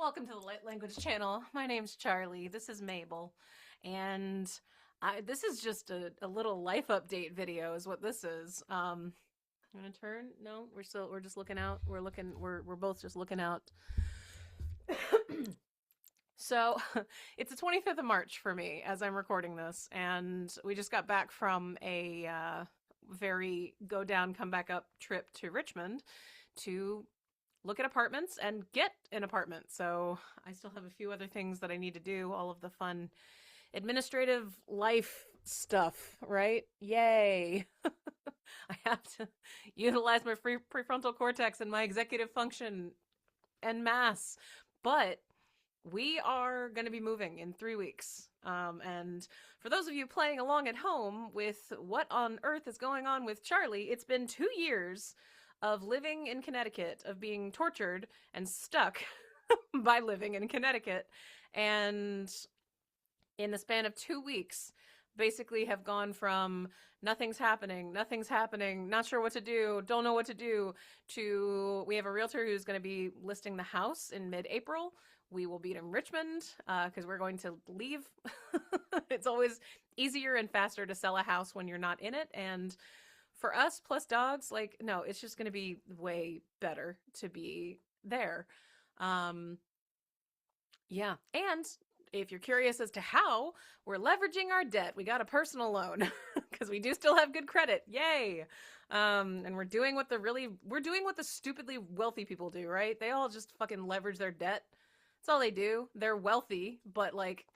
Welcome to the Light Language channel. My name's Charlie. This is Mabel. And this is just a little life update video is what this is. I'm gonna turn. No, we're just looking out. We're both just looking out. So it's the 25th of March for me as I'm recording this, and we just got back from a very go down, come back up trip to Richmond to look at apartments and get an apartment. So I still have a few other things that I need to do, all of the fun administrative life stuff, right? Yay. I have to utilize my prefrontal cortex and my executive function en masse. But we are going to be moving in 3 weeks. And for those of you playing along at home with what on earth is going on with Charlie, it's been 2 years of living in Connecticut, of being tortured and stuck by living in Connecticut. And in the span of 2 weeks, basically have gone from nothing's happening, not sure what to do, don't know what to do, to we have a realtor who's going to be listing the house in mid-April. We will be in Richmond because we're going to leave. It's always easier and faster to sell a house when you're not in it. And for us, plus dogs, like, no, it's just going to be way better to be there. Yeah. And if you're curious as to how, we're leveraging our debt. We got a personal loan because we do still have good credit. Yay. And we're doing what the stupidly wealthy people do, right? They all just fucking leverage their debt. That's all they do. They're wealthy, but like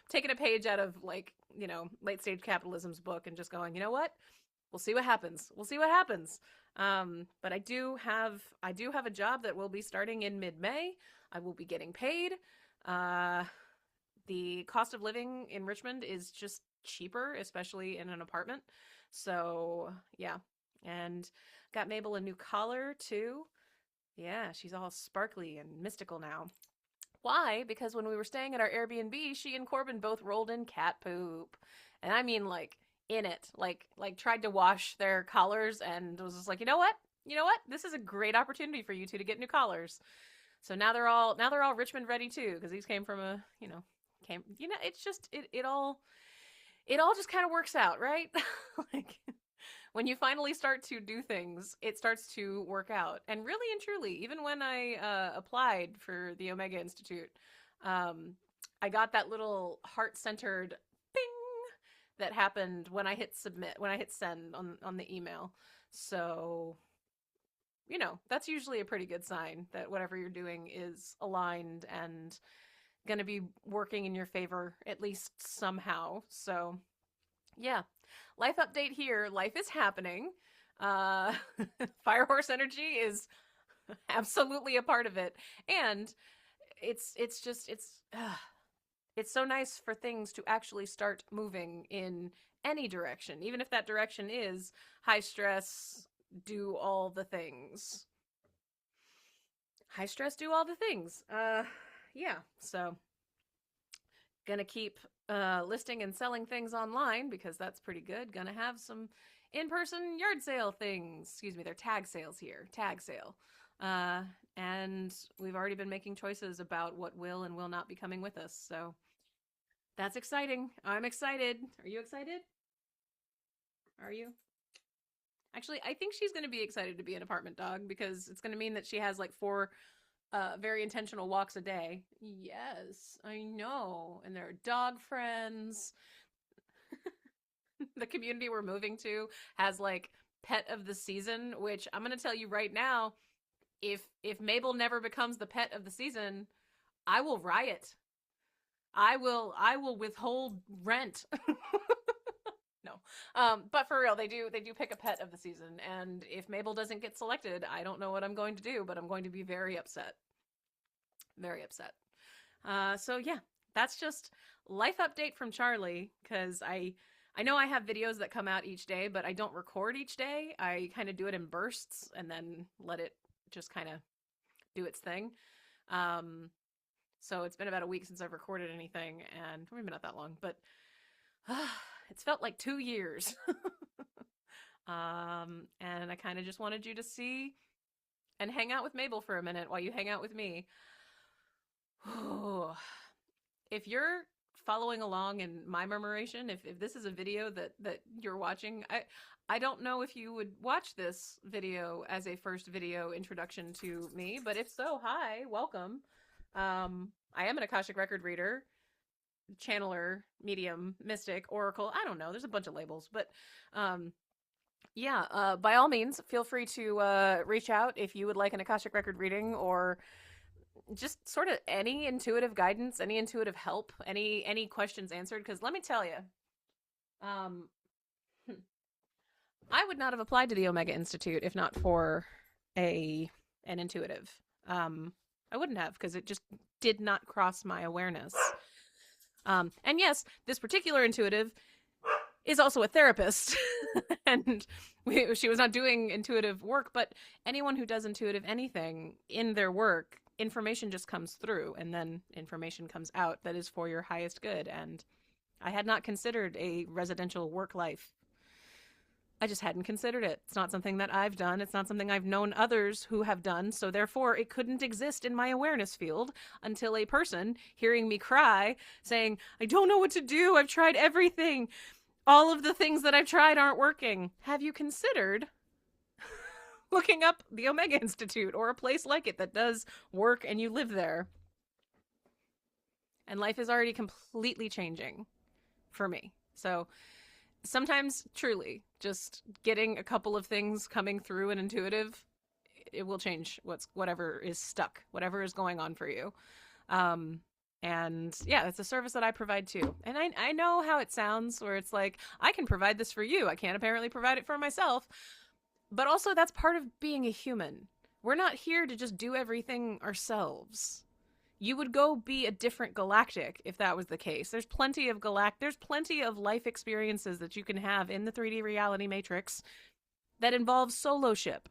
taking a page out of like, late stage capitalism's book and just going, you know what? We'll see what happens. But I do have a job that will be starting in mid-May. I will be getting paid. The cost of living in Richmond is just cheaper, especially in an apartment. So yeah. And got Mabel a new collar too. Yeah, she's all sparkly and mystical now. Why? Because when we were staying at our Airbnb, she and Corbin both rolled in cat poop. And I mean like in it. Like tried to wash their collars and was just like, you know what? This is a great opportunity for you two to get new collars. So now they're all Richmond ready too, because these came from it's just it all just kind of works out, right? Like when you finally start to do things, it starts to work out. And really and truly, even when I applied for the Omega Institute, I got that little heart-centered bing that happened when I hit submit, when I hit send on the email. So, that's usually a pretty good sign that whatever you're doing is aligned and going to be working in your favor, at least somehow. So, yeah. Life update here. Life is happening. Firehorse energy is absolutely a part of it. And it's so nice for things to actually start moving in any direction, even if that direction is high stress, do all the things. High stress, do all the things. Yeah, so gonna keep listing and selling things online because that's pretty good. Gonna have some in-person yard sale things. Excuse me, they're tag sales here. Tag sale. And we've already been making choices about what will and will not be coming with us. So that's exciting. I'm excited. Are you excited? Are you? Actually, I think she's going to be excited to be an apartment dog because it's going to mean that she has like 4 very intentional walks a day. Yes, I know. And there are dog friends. The community we're moving to has like pet of the season, which I'm going to tell you right now, if Mabel never becomes the pet of the season, I will riot. I will withhold rent. No. But for real, they do pick a pet of the season, and if Mabel doesn't get selected, I don't know what I'm going to do, but I'm going to be very upset. Very upset. So yeah, that's just life update from Charlie, because I know I have videos that come out each day, but I don't record each day. I kind of do it in bursts and then let it just kind of do its thing. So it's been about a week since I've recorded anything, and maybe not that long, but it's felt like 2 years. And I kind of just wanted you to see and hang out with Mabel for a minute while you hang out with me. Oh, if you're following along in my murmuration, if this is a video that you're watching, I don't know if you would watch this video as a first video introduction to me, but if so, hi, welcome. I am an Akashic record reader, channeler, medium, mystic, oracle. I don't know. There's a bunch of labels, but um, yeah. By all means, feel free to reach out if you would like an Akashic record reading or just sort of any intuitive guidance, any intuitive help, any questions answered. Because let me tell you, um, I would not have applied to the Omega Institute if not for a an intuitive. I wouldn't have because it just did not cross my awareness. And yes, this particular intuitive is also a therapist, and she was not doing intuitive work. But anyone who does intuitive anything in their work, information just comes through, and then information comes out that is for your highest good. And I had not considered a residential work life. I just hadn't considered it. It's not something that I've done. It's not something I've known others who have done. So therefore, it couldn't exist in my awareness field until a person hearing me cry saying, I don't know what to do. I've tried everything. All of the things that I've tried aren't working. Have you considered looking up the Omega Institute or a place like it that does work and you live there? And life is already completely changing for me. So sometimes truly just getting a couple of things coming through an intuitive, it will change whatever is stuck, whatever is going on for you. And yeah, it's a service that I provide too. And I know how it sounds where it's like, I can provide this for you. I can't apparently provide it for myself. But also that's part of being a human. We're not here to just do everything ourselves. You would go be a different galactic if that was the case. There's plenty of life experiences that you can have in the 3D reality matrix that involve soloship.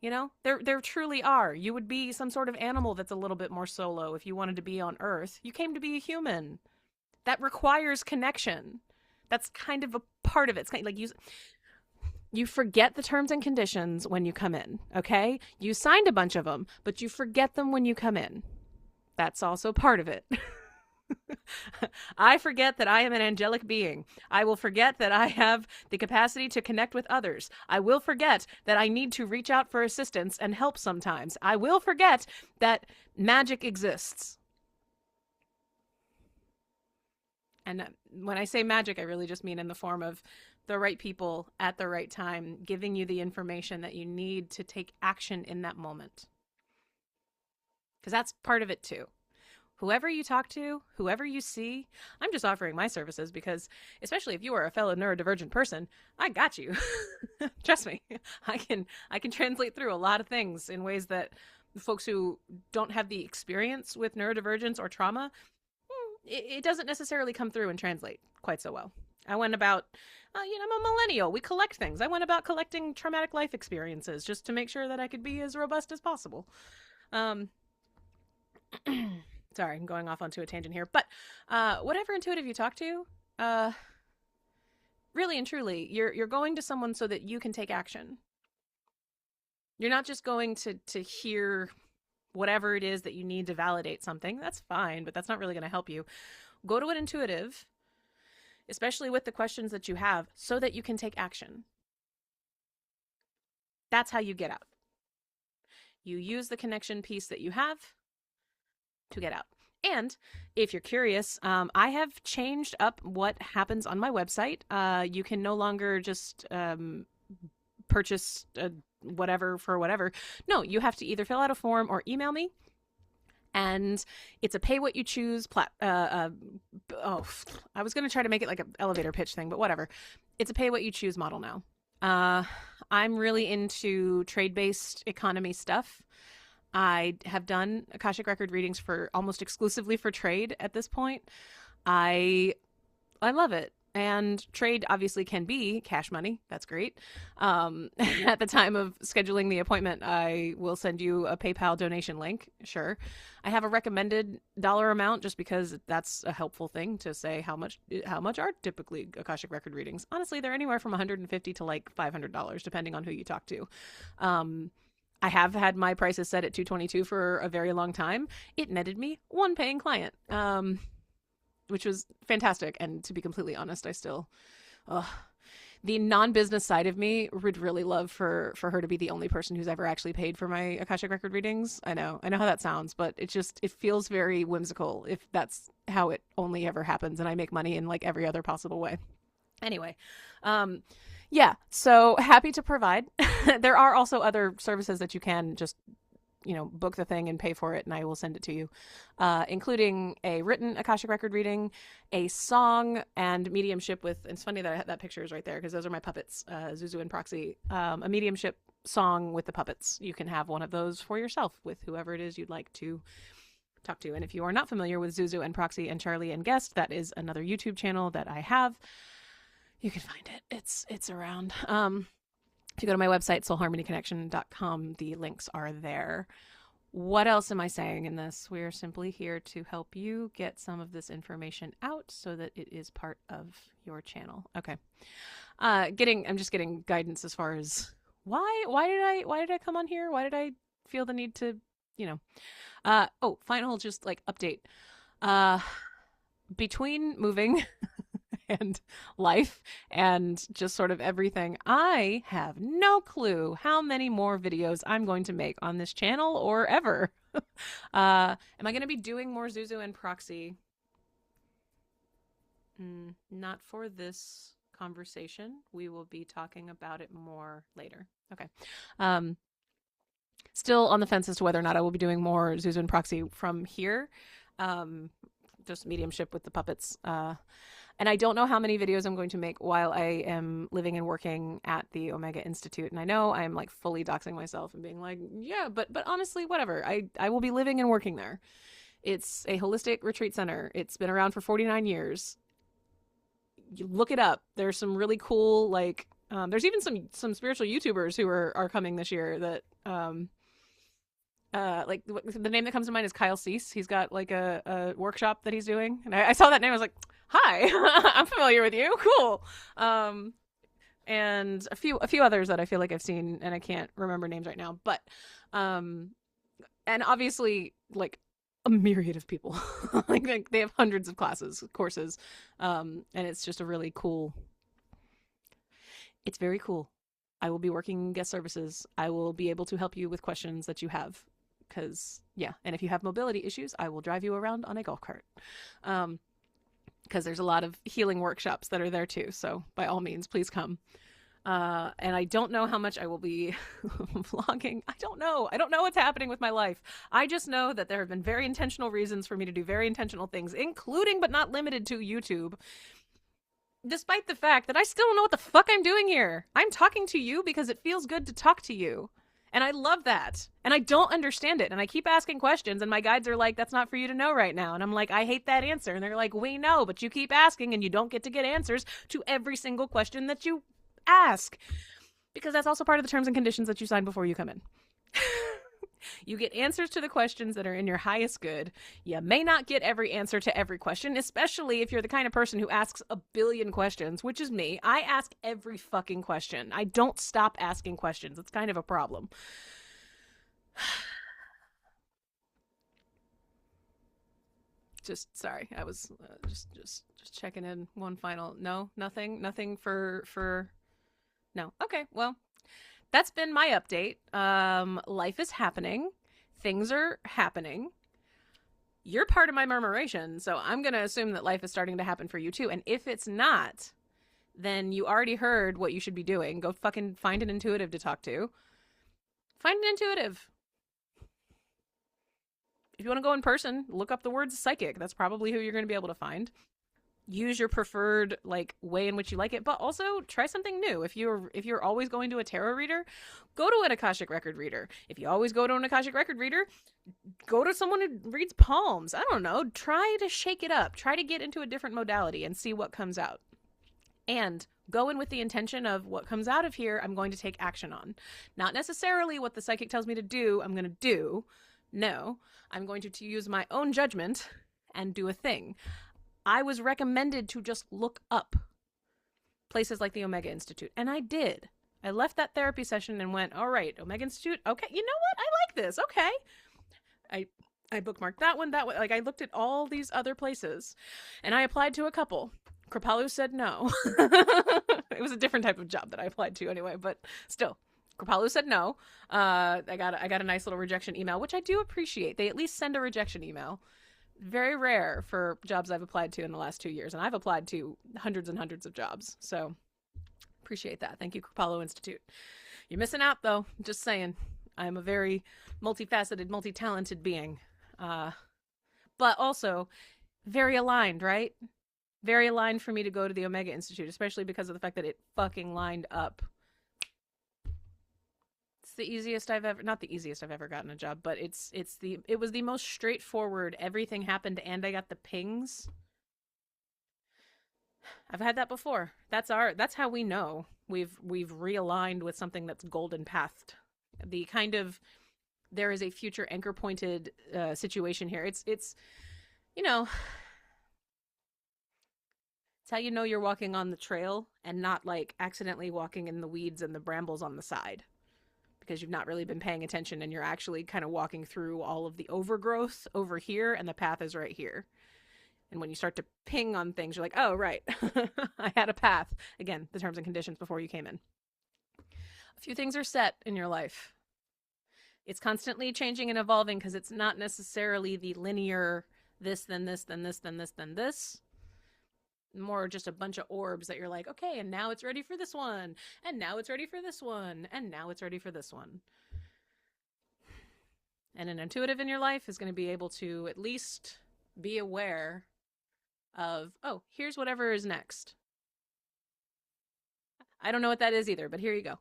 You know, there truly are. You would be some sort of animal that's a little bit more solo if you wanted to be on Earth. You came to be a human. That requires connection. That's kind of a part of it. It's kind of like you forget the terms and conditions when you come in, okay? You signed a bunch of them, but you forget them when you come in. That's also part of it. I forget that I am an angelic being. I will forget that I have the capacity to connect with others. I will forget that I need to reach out for assistance and help sometimes. I will forget that magic exists. And when I say magic, I really just mean in the form of the right people at the right time, giving you the information that you need to take action in that moment. Because that's part of it too. Whoever you talk to, whoever you see, I'm just offering my services because, especially if you are a fellow neurodivergent person, I got you. Trust me, I can translate through a lot of things in ways that folks who don't have the experience with neurodivergence or trauma, it doesn't necessarily come through and translate quite so well. I went about, I'm a millennial. We collect things. I went about collecting traumatic life experiences just to make sure that I could be as robust as possible. Sorry, I'm going off onto a tangent here. But whatever intuitive you talk to, really and truly, you're going to someone so that you can take action. You're not just going to hear whatever it is that you need to validate something. That's fine, but that's not really going to help you. Go to an intuitive, especially with the questions that you have, so that you can take action. That's how you get out. You use the connection piece that you have to get out. And if you're curious, I have changed up what happens on my website. You can no longer just purchase whatever for whatever. No, you have to either fill out a form or email me. And it's a pay what you choose. I was going to try to make it like an elevator pitch thing, but whatever. It's a pay what you choose model now. I'm really into trade-based economy stuff. I have done Akashic record readings for almost exclusively for trade at this point. I love it. And trade obviously can be cash money. That's great. At the time of scheduling the appointment, I will send you a PayPal donation link. Sure. I have a recommended dollar amount just because that's a helpful thing to say how much are typically Akashic record readings. Honestly, they're anywhere from $150 to like $500, depending on who you talk to. I have had my prices set at 222 for a very long time. It netted me one paying client, which was fantastic. And to be completely honest, I still, uh, the non-business side of me would really love for her to be the only person who's ever actually paid for my Akashic record readings. I know how that sounds, but it feels very whimsical if that's how it only ever happens, and I make money in like every other possible way. Anyway, yeah, so happy to provide. There are also other services that you can just book the thing and pay for it, and I will send it to you, including a written Akashic record reading, a song, and mediumship with. It's funny that that picture is right there because those are my puppets, Zuzu and Proxy. A mediumship song with the puppets. You can have one of those for yourself with whoever it is you'd like to talk to. And if you are not familiar with Zuzu and Proxy and Charlie and Guest, that is another YouTube channel that I have. You can find it. It's around. If you go to my website, soulharmonyconnection.com, the links are there. What else am I saying in this? We are simply here to help you get some of this information out so that it is part of your channel. Okay. I'm just getting guidance as far as why did I come on here? Why did I feel the need to, final just like update. Between moving and life and just sort of everything, I have no clue how many more videos I'm going to make on this channel or ever. Am I going to be doing more Zuzu and Proxy? Not for this conversation. We will be talking about it more later. Okay. Still on the fence as to whether or not I will be doing more Zuzu and Proxy from here. Just mediumship with the puppets. And I don't know how many videos I'm going to make while I am living and working at the Omega Institute. And I know I'm like fully doxing myself and being like, yeah, but honestly, whatever. I will be living and working there. It's a holistic retreat center. It's been around for 49 years. You look it up. There's some really cool, like, there's even some spiritual YouTubers who are coming this year that, like the name that comes to mind is Kyle Cease. He's got like a workshop that he's doing. And I saw that name. I was like, hi, I'm familiar with you. Cool. And a few others that I feel like I've seen and I can't remember names right now, but, and obviously like a myriad of people, like they have hundreds of courses. And it's just a really cool, it's very cool. I will be working guest services. I will be able to help you with questions that you have. Because, yeah, and if you have mobility issues, I will drive you around on a golf cart. Because there's a lot of healing workshops that are there too. So by all means, please come. And I don't know how much I will be vlogging. I don't know what's happening with my life. I just know that there have been very intentional reasons for me to do very intentional things, including but not limited to YouTube. Despite the fact that I still don't know what the fuck I'm doing here. I'm talking to you because it feels good to talk to you. And I love that. And I don't understand it. And I keep asking questions and my guides are like, that's not for you to know right now. And I'm like, I hate that answer. And they're like, we know, but you keep asking and you don't get to get answers to every single question that you ask. Because that's also part of the terms and conditions that you sign before you come in. You get answers to the questions that are in your highest good. You may not get every answer to every question, especially if you're the kind of person who asks a billion questions, which is me. I ask every fucking question. I don't stop asking questions. It's kind of a problem. Just sorry. I was just checking in. One final. No, nothing for. No. Okay. Well. That's been my update. Life is happening. Things are happening. You're part of my murmuration, so I'm going to assume that life is starting to happen for you too. And if it's not, then you already heard what you should be doing. Go fucking find an intuitive to talk to. Find an intuitive. If you want to go in person, look up the words psychic. That's probably who you're going to be able to find. Use your preferred like way in which you like it, but also try something new. If you're always going to a tarot reader, go to an Akashic record reader. If you always go to an Akashic record reader, go to someone who reads palms. I don't know. Try to shake it up. Try to get into a different modality and see what comes out. And go in with the intention of what comes out of here, I'm going to take action on. Not necessarily what the psychic tells me to do, I'm going to do. No, I'm going to use my own judgment and do a thing. I was recommended to just look up places like the Omega Institute, and I did. I left that therapy session and went, all right, Omega Institute. Okay, you know what? I like this. Okay. I I bookmarked that one, that one. Like I looked at all these other places and I applied to a couple. Kripalu said no. It was a different type of job that I applied to anyway, but still. Kripalu said no. I got a nice little rejection email, which I do appreciate. They at least send a rejection email. Very rare for jobs I've applied to in the last 2 years, and I've applied to hundreds and hundreds of jobs. So appreciate that. Thank you, Kripalu Institute. You're missing out, though. Just saying. I'm a very multifaceted, multi-talented being. But also very aligned, right? Very aligned for me to go to the Omega Institute, especially because of the fact that it fucking lined up. It's the easiest I've ever, not the easiest I've ever gotten a job, but it was the most straightforward. Everything happened and I got the pings. I've had that before. That's how we know we've realigned with something that's golden pathed. The kind of, there is a future anchor pointed situation here. It's you know, it's how you know you're walking on the trail and not like accidentally walking in the weeds and the brambles on the side, because you've not really been paying attention and you're actually kind of walking through all of the overgrowth over here and the path is right here. And when you start to ping on things, you're like, oh, right, I had a path. Again, the terms and conditions before you came in. A few things are set in your life. It's constantly changing and evolving because it's not necessarily the linear this, then this, then this, then this, then this. More just a bunch of orbs that you're like, okay, and now it's ready for this one, and now it's ready for this one, and now it's ready for this one. And an intuitive in your life is going to be able to at least be aware of, oh, here's whatever is next. I don't know what that is either, but here you go.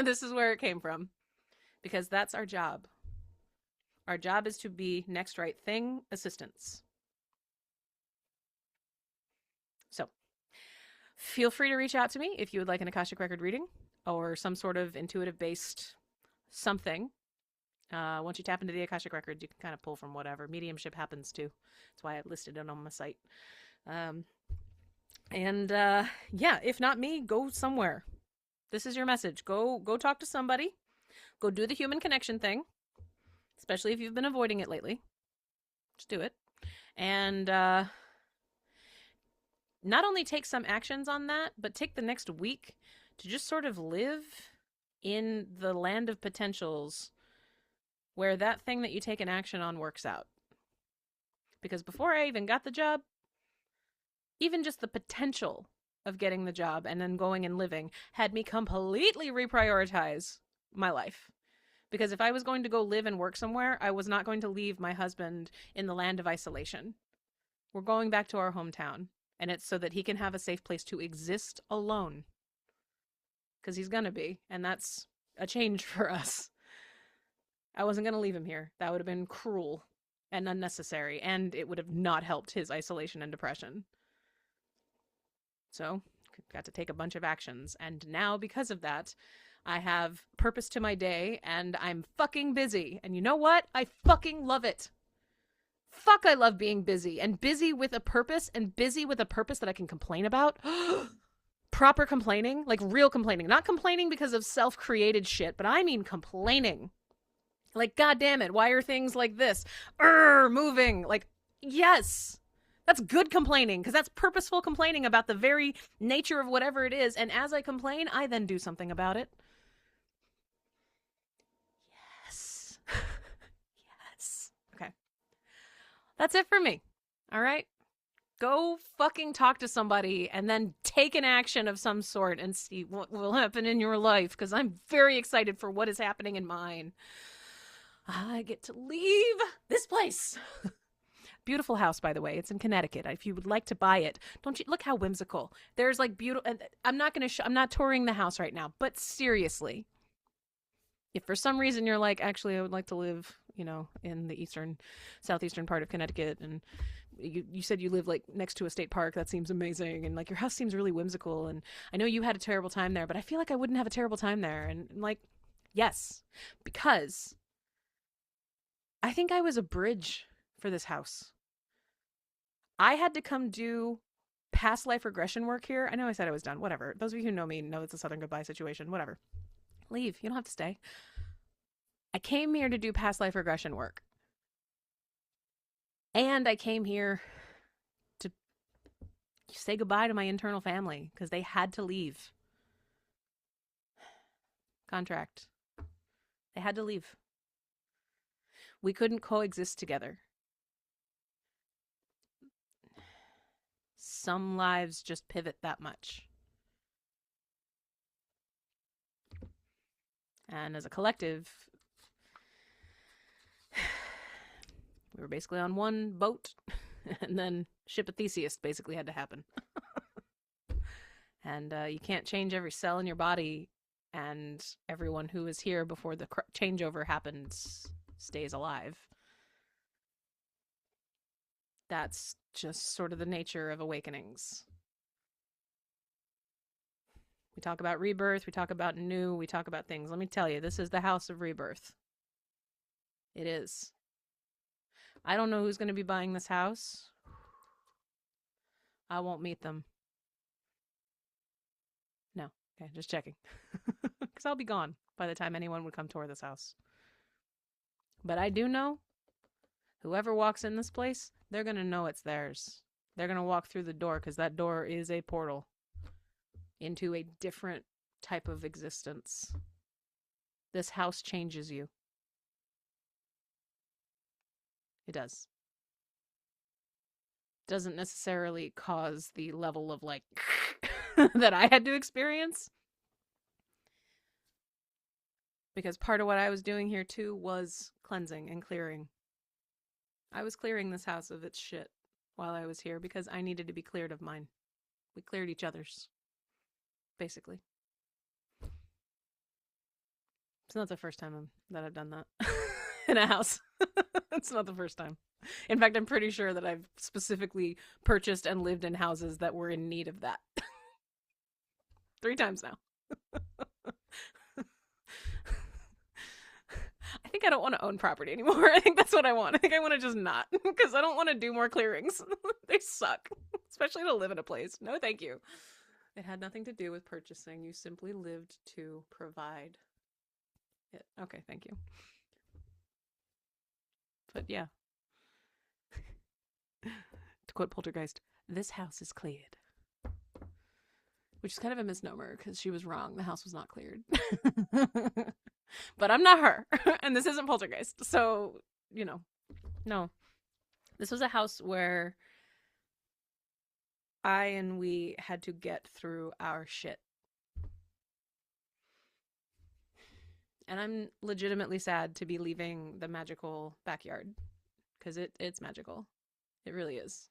This is where it came from. Because that's our job. Our job is to be next right thing assistants. So, feel free to reach out to me if you would like an Akashic Record reading or some sort of intuitive-based something. Once you tap into the Akashic Records, you can kind of pull from whatever. Mediumship happens too. That's why I listed it on my site. Yeah, if not me, go somewhere. This is your message. Go talk to somebody. Go do the human connection thing, especially if you've been avoiding it lately. Just do it. And not only take some actions on that, but take the next week to just sort of live in the land of potentials where that thing that you take an action on works out. Because before I even got the job, even just the potential of getting the job and then going and living had me completely reprioritize my life. Because if I was going to go live and work somewhere, I was not going to leave my husband in the land of isolation. We're going back to our hometown, and it's so that he can have a safe place to exist alone. Because he's gonna be, and that's a change for us. I wasn't gonna leave him here. That would have been cruel and unnecessary, and it would have not helped his isolation and depression. So, got to take a bunch of actions, and now, because of that, I have purpose to my day, and I'm fucking busy. And you know what? I fucking love it. Fuck, I love being busy. And busy with a purpose, and busy with a purpose that I can complain about. Proper complaining. Like real complaining. Not complaining because of self-created shit, but I mean complaining. Like, God damn it, why are things like this? Moving. Like, yes. That's good complaining, because that's purposeful complaining about the very nature of whatever it is. And as I complain, I then do something about it. Yes. Yes. Okay. That's it for me. All right? Go fucking talk to somebody and then take an action of some sort and see what will happen in your life, because I'm very excited for what is happening in mine. I get to leave this place. Beautiful house, by the way. It's in Connecticut. If you would like to buy it, don't you look how whimsical. There's like beautiful. I'm not touring the house right now, but seriously, if for some reason you're like, actually, I would like to live, in the southeastern part of Connecticut, and you said you live like next to a state park, that seems amazing, and like your house seems really whimsical, and I know you had a terrible time there, but I feel like I wouldn't have a terrible time there, and like, yes, because I think I was a bridge for this house. I had to come do past life regression work here. I know I said I was done. Whatever. Those of you who know me know it's a Southern Goodbye situation. Whatever. Leave. You don't have to stay. I came here to do past life regression work. And I came here to say goodbye to my internal family because they had to leave. Contract. They had to leave. We couldn't coexist together. Some lives just pivot that much. And as a collective, we were basically on one boat, and then Ship of Theseus basically had to happen. And you can't change every cell in your body, and everyone who was here before the changeover happens stays alive. That's just sort of the nature of awakenings. We talk about rebirth, we talk about new, we talk about things. Let me tell you, this is the house of rebirth. It is. I don't know who's going to be buying this house. I won't meet them. No. Okay, just checking. Because I'll be gone by the time anyone would come tour this house. But I do know, whoever walks in this place, they're going to know it's theirs. They're going to walk through the door because that door is a portal into a different type of existence. This house changes you. It does. Doesn't necessarily cause the level of like that I had to experience. Because part of what I was doing here too was cleansing and clearing. I was clearing this house of its shit while I was here because I needed to be cleared of mine. We cleared each other's. Basically. It's not the first time that I've done that in a house. It's not the first time. In fact, I'm pretty sure that I've specifically purchased and lived in houses that were in need of that. 3 times now. I think I don't want to own property anymore. I think that's what I want. I think I want to just not, because I don't want to do more clearings. They suck, especially to live in a place. No, thank you. It had nothing to do with purchasing. You simply lived to provide it. Okay, thank you. But yeah. To quote Poltergeist, this house is cleared. Which is kind of a misnomer because she was wrong. The house was not cleared. But I'm not her. And this isn't Poltergeist. So, you know, no. This was a house where I and we had to get through our shit. And I'm legitimately sad to be leaving the magical backyard. Because it's magical. It really is.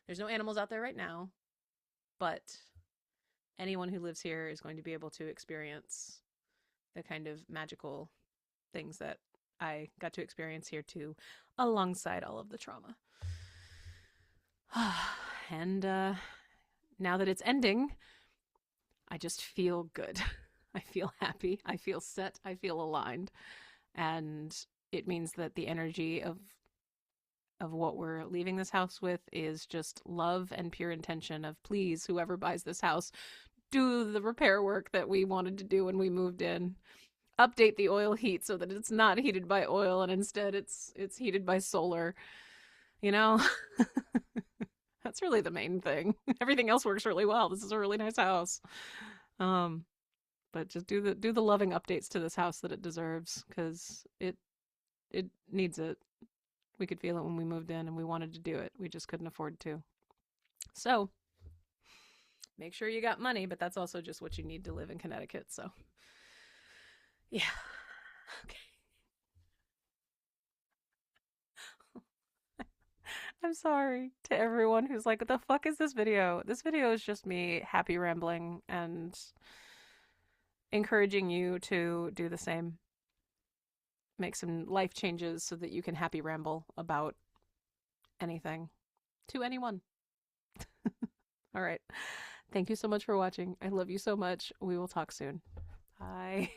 There's no animals out there right now. But anyone who lives here is going to be able to experience the kind of magical things that I got to experience here too, alongside all of the trauma. And now that it's ending, I just feel good. I feel happy. I feel set. I feel aligned. And it means that the energy of what we're leaving this house with is just love and pure intention of, please, whoever buys this house, do the repair work that we wanted to do when we moved in. Update the oil heat so that it's not heated by oil and instead it's heated by solar. You know? That's really the main thing. Everything else works really well. This is a really nice house. But just do the loving updates to this house that it deserves, because it needs it. We could feel it when we moved in and we wanted to do it. We just couldn't afford to. So make sure you got money, but that's also just what you need to live in Connecticut. So yeah. Okay. I'm sorry to everyone who's like, what the fuck is this video? This video is just me happy rambling and encouraging you to do the same. Make some life changes so that you can happy ramble about anything to anyone. All right. Thank you so much for watching. I love you so much. We will talk soon. Bye.